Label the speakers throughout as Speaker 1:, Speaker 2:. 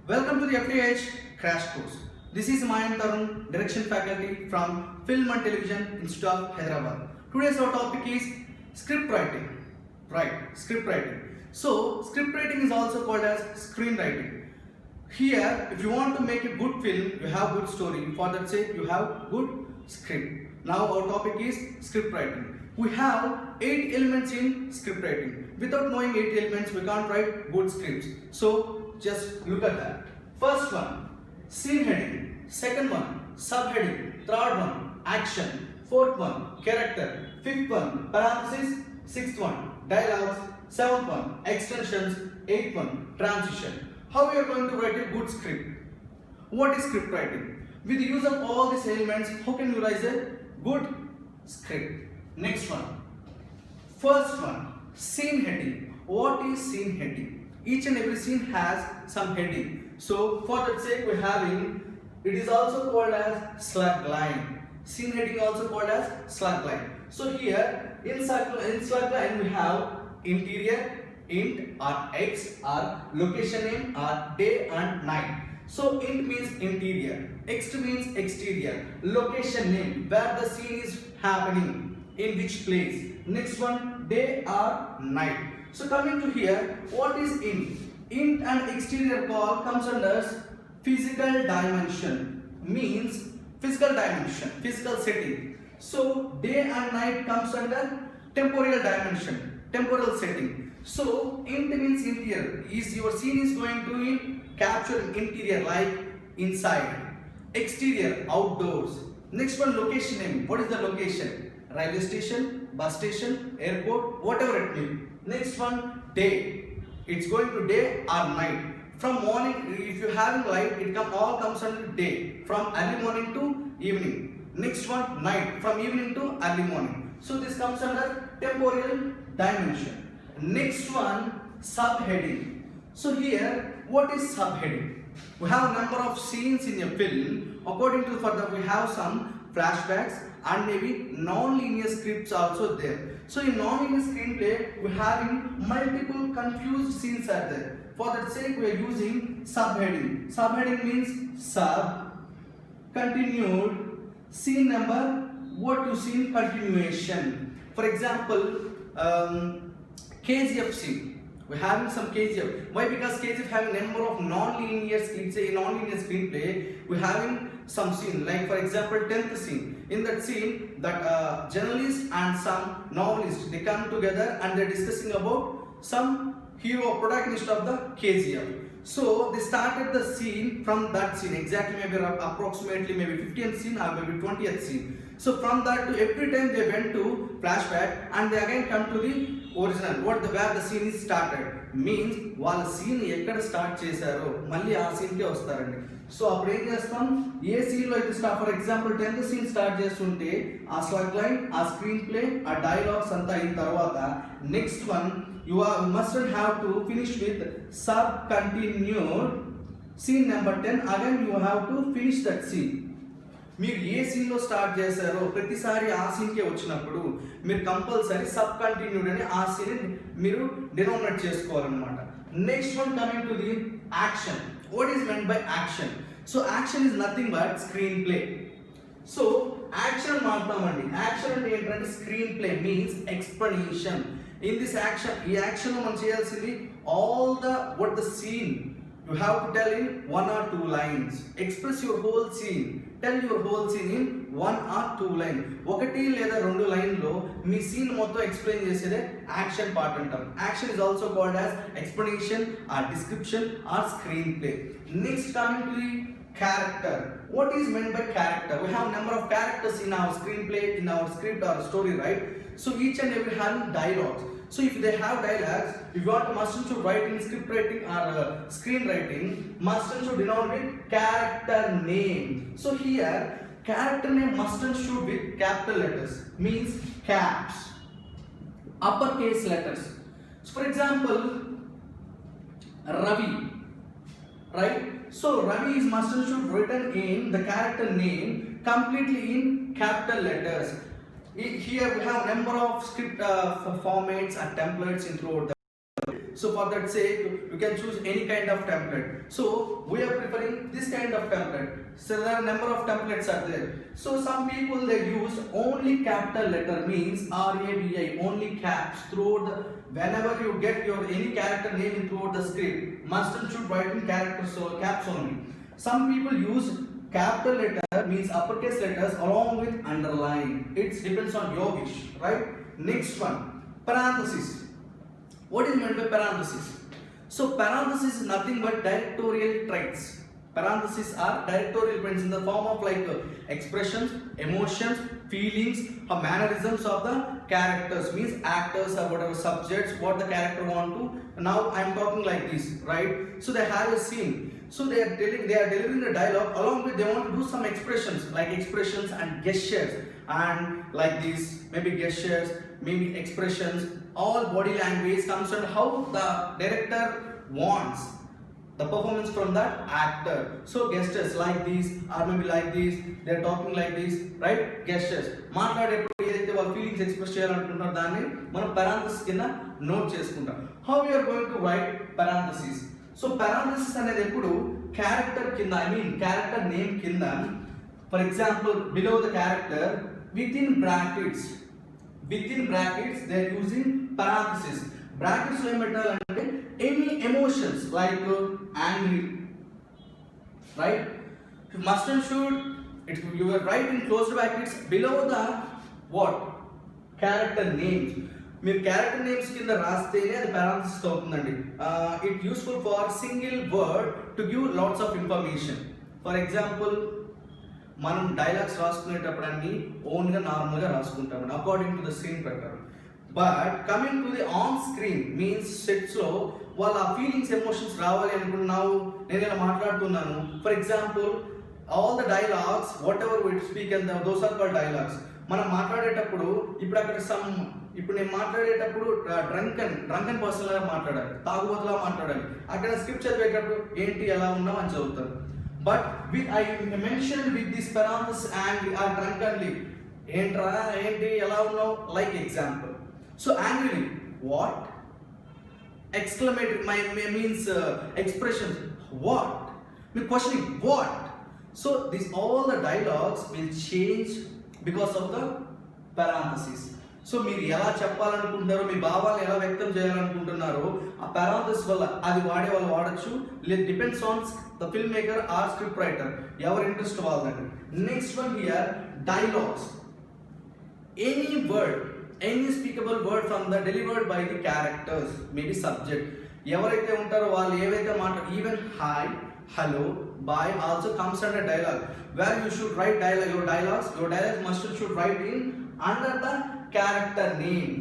Speaker 1: Welcome to the F.T.I.H Crash Course. This is MAYANI THARUN, Direction Faculty from Film and Television Institute of Hyderabad. Today's our topic is script writing. Right, script writing. So, script writing is also called as screenwriting. Here, if you want to make a good film, you have good story. For that sake, you have good script. Now our topic is script writing. We have 8 elements in script writing. Without knowing 8 elements, we can't write good scripts. So just look at that. First one, scene heading. Second one, subheading. Third one, action. Fourth one, character. Fifth one, parenthesis. Sixth one, dialogues. Seventh one, extensions. Eighth one, transition. How we are going to write a good script? What is script writing? With the use of all these elements, how can you write a good script? Next one. First one, scene heading. What is scene heading? Each and every scene has some heading. So for that sake we are having, it is also called as slug line. Scene heading also called as slug line. So here in slug line we have interior, int or x or location name or day and night. So int means interior, x means exterior, location name where the scene is happening, in which place. Next one, day or night. So coming to here, what is int? Int and exterior call comes under physical dimension, means physical dimension, physical setting. So day and night comes under temporal dimension, temporal setting. So int means interior, is your scene is going to capture interior like inside, exterior outdoors. Next one, location name. What is the location? Railway station, bus station, airport, whatever it may be. Next one, day. It's going to day or night. From morning, if you having light, it all comes under day. From early morning to evening. Next one, night. From evening to early morning. So this comes under temporal dimension. Next one, subheading. So here, what is subheading? We have a number of scenes in a film. According to further, we have some flashbacks and maybe non-linear scripts also there. So in non-linear screenplay, we are having multiple confused scenes are there. For that sake, we are using subheading. Subheading means sub, continued, scene number, what to scene continuation. For example, KGF scene. We're having some KGF. Why? Because KGF having number of non-linear scenes. In non-linear screenplay, we're having some scene. Like for example, 10th scene. In that scene, that journalist and some novelist, they come together and they're discussing about some hero protagonist of the KGF. So they started the scene from that scene, exactly maybe approximately maybe 15th scene or maybe 20th scene. So from that to every time they went to flashback and they again come to the original, where the scene is started. Means వాళ్ళ scene ఎక్కడ start చేశారో మళ్ళీ ఆ సీన్కే వస్తారండి. So అప్పుడు ఏం చేస్తాం, ఏ సీన్లో అయితే start, for example 10th scene start చేస్తుంటే ఆ స్లగ్ లైన్, ఆ స్క్రీన్ ప్లే, ఆ డైలాగ్స్ అంతా అయిన తర్వాత next one you must have to finish with sub continued scene number 10. Again you have to finish that scene. మీరు ఏ సీన్లో స్టార్ట్ చేశారో ప్రతిసారి ఆ సీన్కే వచ్చినప్పుడు మీరు కంపల్సరీ సబ్ కంటిన్యూడ్ అని ఆ సీన్ మీరు డినోమినేట్ చేసుకోవాలన్నమాట. Next one coming to the action. What is meant by action? So action is nothing but screen play. So action మాట్లాడమండి. యాక్షన్ అంటే ఏంటంటే screen play means explanation. In this action, ఈ యాక్షన్లో మనం చేయాల్సింది all the what the scene you have to tell in 1 or 2 lines. Express your whole scene. Tell your whole scene in 1 or 2 lines. ఒకటి లేదా 2 లైన్లో మీ scene మొత్తం explain చేసేదే action part అంటాం. Action is also called as explanation are description or screen play. Next coming to the character. What is meant by character? We have number of characters in our screenplay, in our script or story, right? So each and every having dialogues. So if they have dialogues, if you want must to write in script writing or screenwriting, must to denote with character name. So here character name must should with capital letters, means caps, uppercase letters. So for example, Ravi, right? So Ravi is must should written in the character name completely in capital letters. Here we have number of script formats and templates in throughout the So for that sake, you can choose any kind of template. So we are preferring this kind of template. So there are a number of templates are there. So some people they use only capital letter, means RABI, only caps throughout the, whenever you get your any character name throughout the script, must and should write in characters or caps only. Some people use capital letter, means uppercase letters along with underline. It depends on your wish, right? Next one, parenthesis. What is meant by parenthesis? So parenthesis is nothing but directorial traits. Parentheses are directorial traits in the form of like expressions, emotions, feelings, or mannerisms of the characters, means actors or whatever subjects, what the character want to. Now I am talking like this, right? So they have a scene. So they are delivering the dialogue, along with they want to do some expressions, like expressions and gestures, and like this, maybe gestures, maybe expressions, all body language comes on how the director wants the performance from that actor. So gestures like this, or maybe like this, they are talking like this, right? Gestures. మాట్లాడేటప్పుడు ఏదైతే వాళ్ళ feelings express చేయాలనుకుంటున్నారో దాన్ని మనం parenthesis కింద note చేసుకుంటాం. How we are going to write parenthesis? So parenthesis అనేది ఎప్పుడు క్యారెక్టర్ కింద, ఐ మీన్ క్యారెక్టర్ నేమ్ కింద, for example below the character with in brackets they are using parenthesis. Brackets లో ఏం పెట్టాలంటే any emotions like angry, right? Must and should it you are right in closed brackets below the what character names. మీరు character names కింద రాస్తేనే అది parenthesis అవుతుందండి. It useful for single word to give lots of information. For example మనం dialogues రాసుకునేటప్పుడు అన్ని ఓన్గా నార్మల్గా రాసుకుంటాం అకార్డింగ్ టు ద స్క్రీన్ ప్రకారం. But coming to the on screen means సెట్స్లో వాళ్ళ ఫీలింగ్స్ ఎమోషన్స్ రావాలి అనుకున్నావు, నేను ఇలా మాట్లాడుతున్నాను. For example all the dialogues whatever we speak and those are called dialogues. మనం మాట్లాడేటప్పుడు ఇప్పుడు అక్కడ ఇప్పుడు నేను మాట్లాడేటప్పుడు డ్రంకన్ పర్సన్ లాగా మాట్లాడాలి, తాగుబోతులా మాట్లాడాలి. అక్కడ స్క్రిప్ట్ చదివేటప్పుడు ఏంటి ఎలా ఉన్నావు అని చదువుతారు. But with I mention with this parenthesis and or drunkenly, ఏంట్రా ఏంటి ఎలా ఉన్నావు, like example. So angrily what, exclamatory means expressions what, మీ questioning what. So this all the dialogues will change because of the parenthesis. So మీరు ఎలా చెప్పాలనుకుంటున్నారో, మీ భావాలను ఎలా వ్యక్తం చేయాలనుకుంటున్నారో ఆ పారాంథసిస్ వల్ల అది వాడే వాళ్ళు వాడచ్చు. Depends on the film maker or script writer, ఎవరి ఇంట్రెస్ట్ వాళ్ళదండి. Next one here dialogues. Any word, any speakable word from the delivered by the characters, maybe subject ఎవరైతే ఉంటారో వాళ్ళు ఏవైతే even hi, hello, bye also comes under dialogue, where you should write dialogue. Your dialogues must should write in under the character name.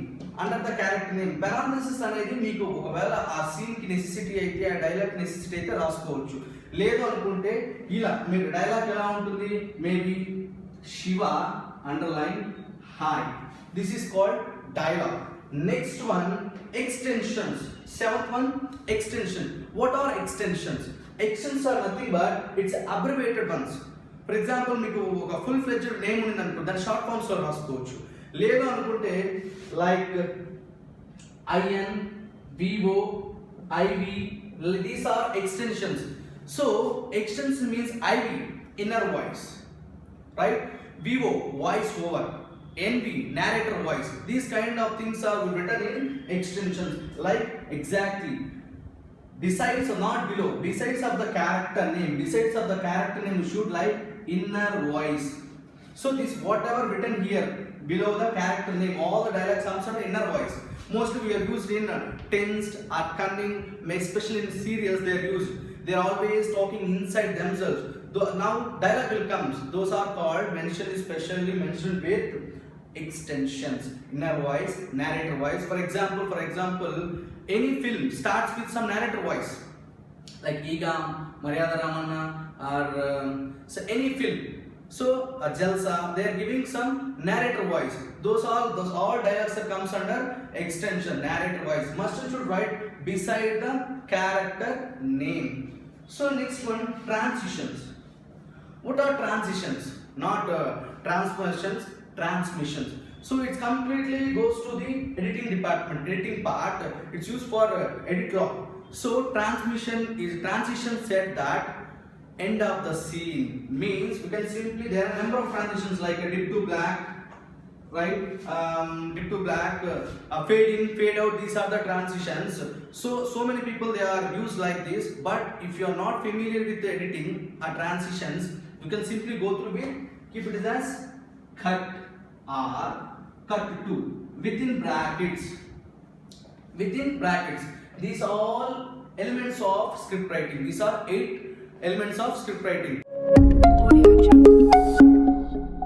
Speaker 1: parenthesis అనేది మీకు ఒకవేళ ఆ scene కి necessity అయితే, ఆ డైలాగ్ నెసెసిటీ అయితే రాసుకోవచ్చు. లేదు అనుకుంటే ఇలా మీరు డైలాగ్ ఎలా ఉంటుంది, maybe Shiva underline hi. This is called dialogue. Next one extensions. Seventh one, extension. What are extensions? Extensions are nothing but it's abbreviated ones. For example, మీకు ఒక full fledged name ఉంది అనుకో, దాని షార్ట్ ఫామ్స్ లో రాసుకోవచ్చు. లేదు అనుకుంటే like IN, VO, IV, these are extensions. So extension means IV, inner voice, right? VO, voice over. NV, narrator voice. These kind of things are written in extensions. Like exactly, besides or not below, besides of the character name, you should like inner voice. So this whatever written here below the character name, all the dialogue comes under inner voice. Mostly we are used in tensed or cunning, especially in serials they are used. They are always talking inside themselves. Now dialogue will come. Those are called mentioned, especially mentioned with extensions. Inner voice, narrator voice. For example, any film starts with some narrator voice, like Igam, Maryada Ramana, or so any film. So Jalsa, they are giving some narrator voice. Those all dialogues that comes under extension, narrator voice. Must and should write beside the character name. So next one, transitions. What are transitions? Not transmissions. So it completely goes to the editing department, editing part. It's used for edit log. So transition said that end of the scene means we can simply, there are a number of transitions like a dip to black, right, dip to black, fade in, fade out. These are the transitions. So many people they are used like this, but if you are not familiar with the editing transitions, you can simply go through it, keep it as cut or cut to within brackets. These are all elements of script writing. These are 8 elements of script writing.